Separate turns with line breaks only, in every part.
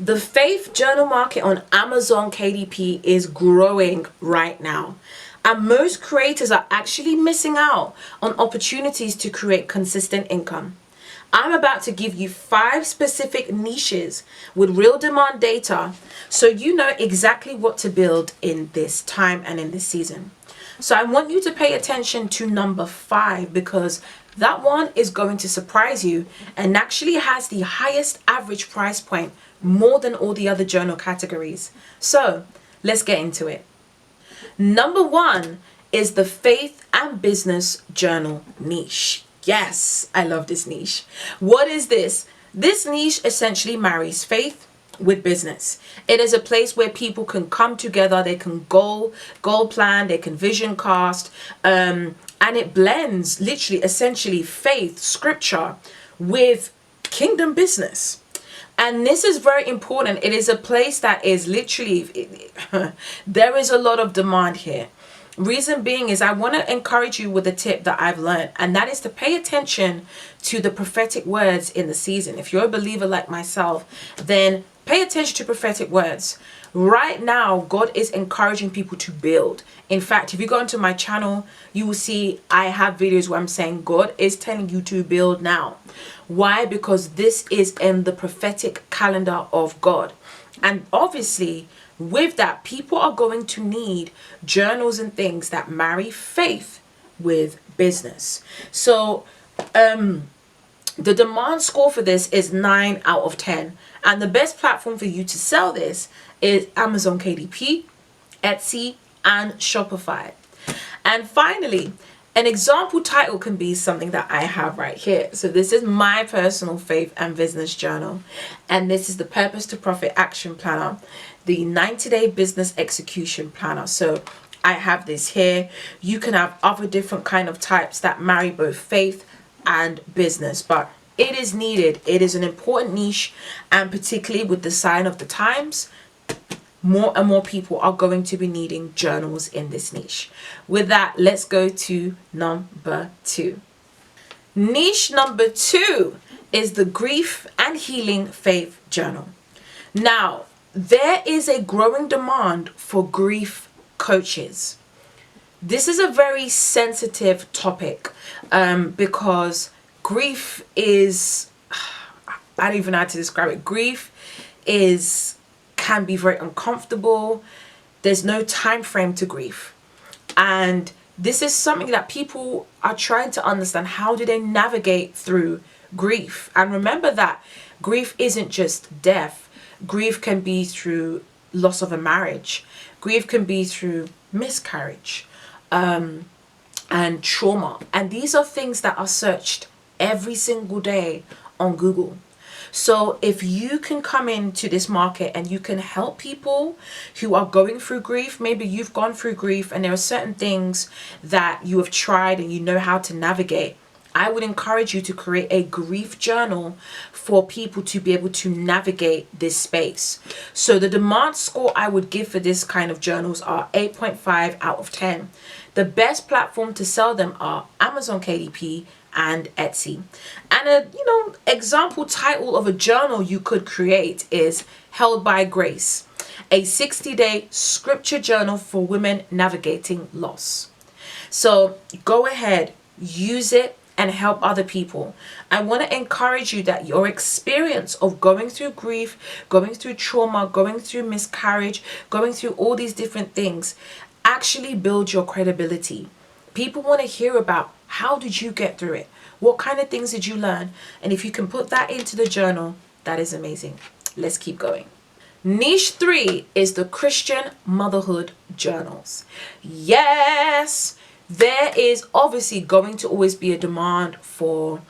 The faith journal market on Amazon KDP is growing right now. And most creators are actually missing out on opportunities to create consistent income. I'm about to give you 5 specific niches with real demand data so you know exactly what to build in this time and in this season. So I want you to pay attention to number 5 because that one is going to surprise you and actually has the highest average price point, more than all the other journal categories. So let's get into it. Number 1 is the faith and business journal niche. Yes, I love this niche. What is this? This niche essentially marries faith with business. It is a place where people can come together, they can goal plan, they can vision cast, and it blends literally essentially faith, scripture with kingdom business. And this is very important. It is a place that is literally, there is a lot of demand here. Reason being is I want to encourage you with a tip that I've learned, and that is to pay attention to the prophetic words in the season. If you're a believer like myself, then pay attention to prophetic words. Right now, God is encouraging people to build. In fact, if you go into my channel, you will see I have videos where I'm saying God is telling you to build now. Why? Because this is in the prophetic calendar of God. And obviously, with that, people are going to need journals and things that marry faith with business. So, the demand score for this is 9 out of 10. And the best platform for you to sell this is Amazon KDP, Etsy, and Shopify. And finally, an example title can be something that I have right here. So this is my personal faith and business journal. And this is the Purpose to Profit Action Planner, the 90-day business execution planner. So I have this here. You can have other different kind of types that marry both faith and business, but it is needed. It is an important niche, and particularly with the sign of the times, more and more people are going to be needing journals in this niche. With that, let's go to number 2. Niche number 2 is the Grief and Healing Faith Journal. Now, there is a growing demand for grief coaches. This is a very sensitive topic because grief is, I don't even know how to describe it. Grief can be very uncomfortable. There's no time frame to grief. And this is something that people are trying to understand. How do they navigate through grief? And remember that grief isn't just death. Grief can be through loss of a marriage. Grief can be through miscarriage and trauma. And these are things that are searched every single day on Google. So if you can come into this market and you can help people who are going through grief, maybe you've gone through grief and there are certain things that you have tried and you know how to navigate, I would encourage you to create a grief journal for people to be able to navigate this space. So the demand score I would give for this kind of journals are 8.5 out of 10. The best platform to sell them are Amazon KDP and Etsy. And a example title of a journal you could create is Held by Grace, a 60-day scripture journal for women navigating loss. So go ahead, use it and help other people. I want to encourage you that your experience of going through grief, going through trauma, going through miscarriage, going through all these different things actually build your credibility. People want to hear about how did you get through it? What kind of things did you learn? And if you can put that into the journal, that is amazing. Let's keep going. Niche 3 is the Christian motherhood journals. Yes, there is obviously going to always be a demand for,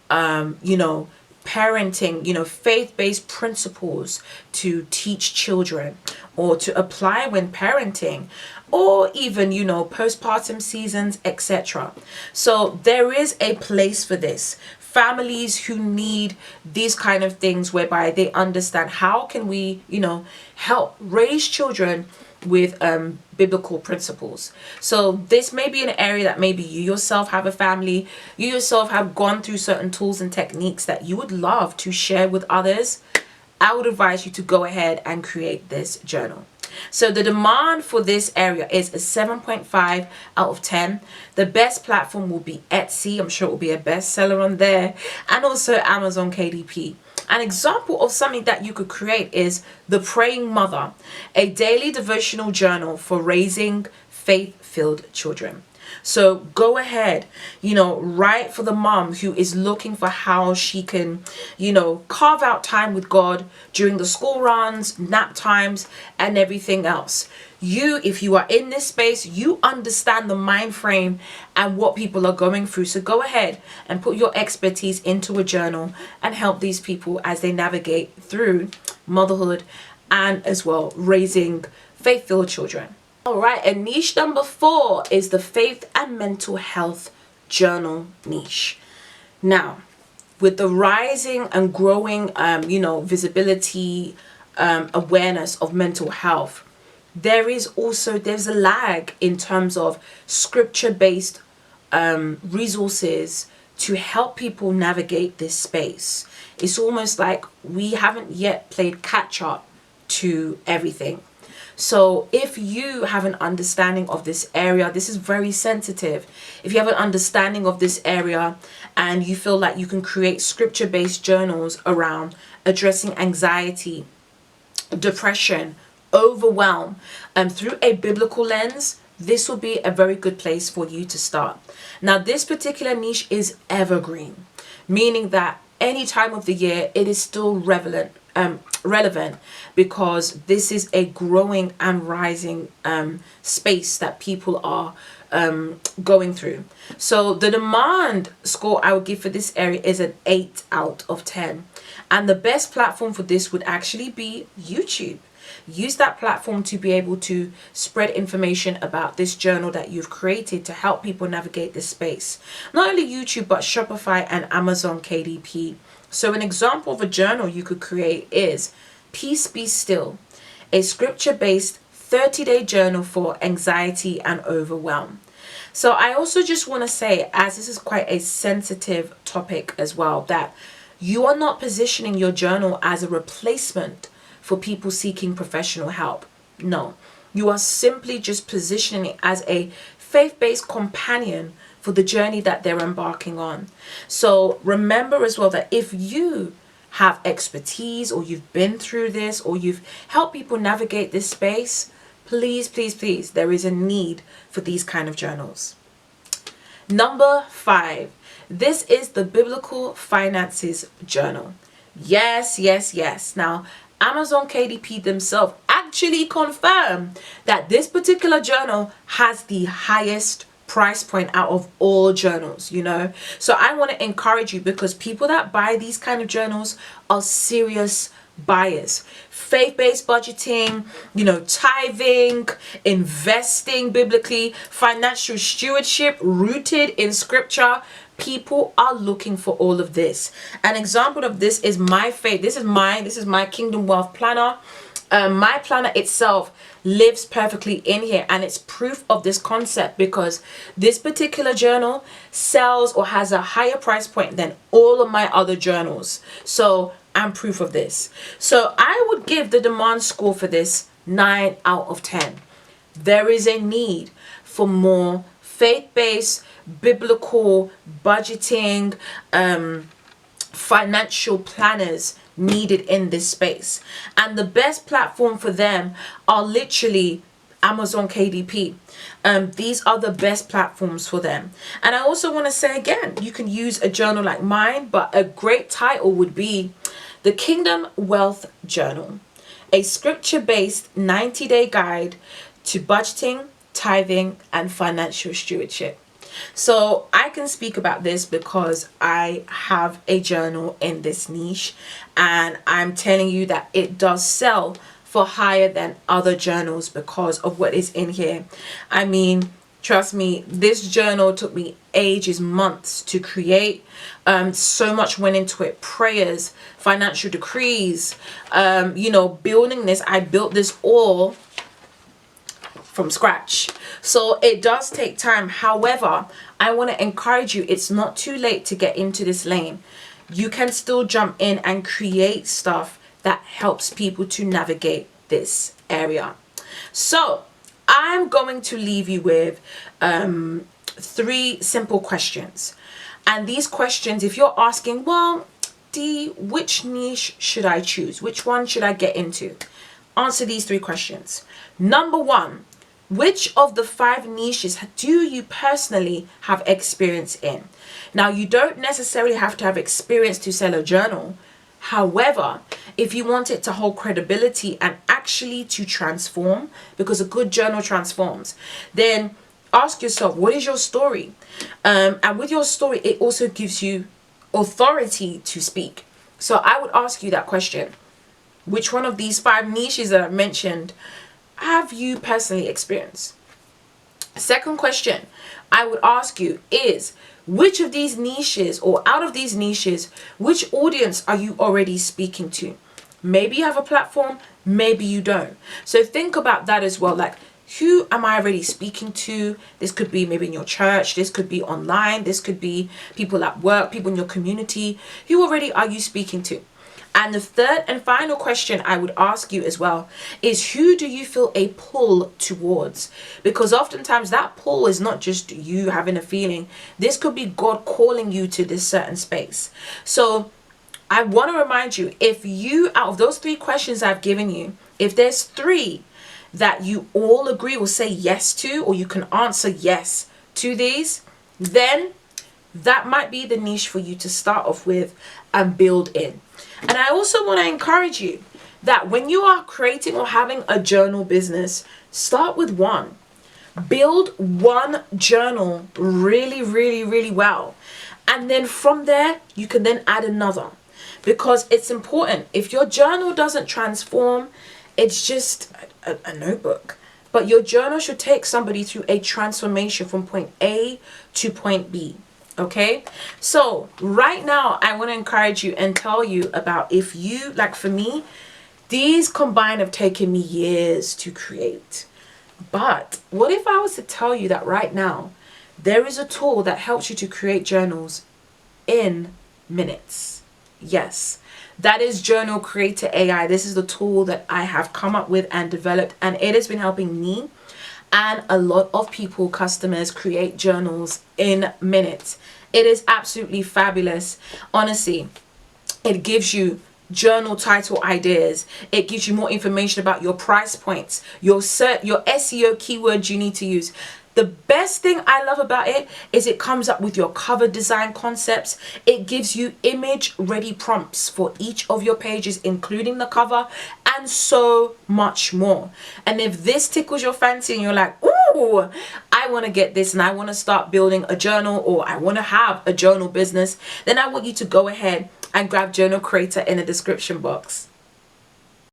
parenting, faith-based principles to teach children or to apply when parenting, or even, postpartum seasons, etc. So there is a place for this. Families who need these kind of things whereby they understand how can we, help raise children with biblical principles. So this may be an area that maybe you yourself have a family, you yourself have gone through certain tools and techniques that you would love to share with others. I would advise you to go ahead and create this journal. So the demand for this area is a 7.5 out of 10. The best platform will be Etsy. I'm sure it will be a bestseller on there. And also Amazon KDP. An example of something that you could create is The Praying Mother, a daily devotional journal for raising faith-filled children. So go ahead, write for the mom who is looking for how she can, carve out time with God during the school runs, nap times, and everything else. If you are in this space, you understand the mind frame and what people are going through. So go ahead and put your expertise into a journal and help these people as they navigate through motherhood and as well raising faith-filled children. All right, and niche number 4 is the faith and mental health journal niche. Now, with the rising and growing, visibility, awareness of mental health, there's a lag in terms of scripture-based resources to help people navigate this space. It's almost like we haven't yet played catch up to everything. So if you have an understanding of this area, this is very sensitive. If you have an understanding of this area and you feel like you can create scripture-based journals around addressing anxiety, depression, overwhelm, through a biblical lens, this will be a very good place for you to start. Now, this particular niche is evergreen, meaning that any time of the year, it is still relevant because this is a growing and rising space that people are going through. So the demand score I would give for this area is an 8 out of 10. And the best platform for this would actually be YouTube. Use that platform to be able to spread information about this journal that you've created to help people navigate this space. Not only YouTube, but Shopify and Amazon KDP. So an example of a journal you could create is Peace Be Still, a scripture-based 30-day journal for anxiety and overwhelm. So I also just want to say, as this is quite a sensitive topic as well, that you are not positioning your journal as a replacement for people seeking professional help. No, you are simply just positioning it as a faith-based companion for the journey that they're embarking on. So remember as well that if you have expertise or you've been through this or you've helped people navigate this space, please, please, please, there is a need for these kind of journals. Number 5, this is the Biblical Finances Journal. Yes, yes, yes. Now, Amazon KDP themselves actually confirm that this particular journal has the highest price point out of all journals, So I want to encourage you, because people that buy these kind of journals are serious buyers. Faith-based budgeting, tithing, investing biblically, financial stewardship rooted in scripture. People are looking for all of this. An example of this is my faith. This is my Kingdom Wealth Planner. My planner itself lives perfectly in here, and it's proof of this concept because this particular journal sells or has a higher price point than all of my other journals. So I'm proof of this. So I would give the demand score for this 9 out of 10. There is a need for more faith-based, biblical budgeting, financial planners needed in this space. And the best platform for them are literally Amazon KDP. These are the best platforms for them. And I also want to say again, you can use a journal like mine, but a great title would be the Kingdom Wealth Journal, a scripture-based 90-day guide to budgeting, tithing, and financial stewardship. So I can speak about this because I have a journal in this niche, and I'm telling you that it does sell for higher than other journals because of what is in here. I mean, trust me, this journal took me ages, months to create. So much went into it. Prayers, financial decrees, building this. I built this all from scratch. So it does take time. However, I want to encourage you, it's not too late to get into this lane. You can still jump in and create stuff that helps people to navigate this area. So I'm going to leave you with 3 simple questions. And these questions, if you're asking, well, D, which niche should I choose? Which one should I get into? Answer these 3 questions. Number 1, which of the 5 niches do you personally have experience in? Now, you don't necessarily have to have experience to sell a journal. However, if you want it to hold credibility and actually to transform, because a good journal transforms, then ask yourself, what is your story? And with your story, it also gives you authority to speak. So I would ask you that question. Which one of these 5 niches that I've mentioned have you personally experienced? Second question I would ask you is, which of these niches, or out of these niches, which audience are you already speaking to? Maybe you have a platform, maybe you don't. So think about that as well. Like, who am I already speaking to? This could be maybe in your church, this could be online, this could be people at work, people in your community. Who already are you speaking to? And the third and final question I would ask you as well is, who do you feel a pull towards? Because oftentimes that pull is not just you having a feeling. This could be God calling you to this certain space. So I want to remind you, if you, out of those 3 questions I've given you, if there's 3 that you all agree will say yes to, or you can answer yes to these, then that might be the niche for you to start off with and build in. And I also want to encourage you that when you are creating or having a journal business, start with 1. Build 1 journal really, really, really well. And then from there, you can then add another. Because it's important. If your journal doesn't transform, it's just a notebook. But your journal should take somebody through a transformation from point A to point B. Okay, so right now I want to encourage you and tell you about, if you, like for me, these combined have taken me years to create. But what if I was to tell you that right now there is a tool that helps you to create journals in minutes? Yes, that is Journal Creator AI. This is the tool that I have come up with and developed, and it has been helping me and a lot of people, customers, create journals in minutes. It is absolutely fabulous. Honestly, it gives you journal title ideas. It gives you more information about your price points, your SEO keywords you need to use. The best thing I love about it is it comes up with your cover design concepts. It gives you image ready prompts for each of your pages, including the cover, and so much more. And if this tickles your fancy and you're like, ooh, I want to get this and I want to start building a journal, or I want to have a journal business, then I want you to go ahead and grab Journal Creator in the description box.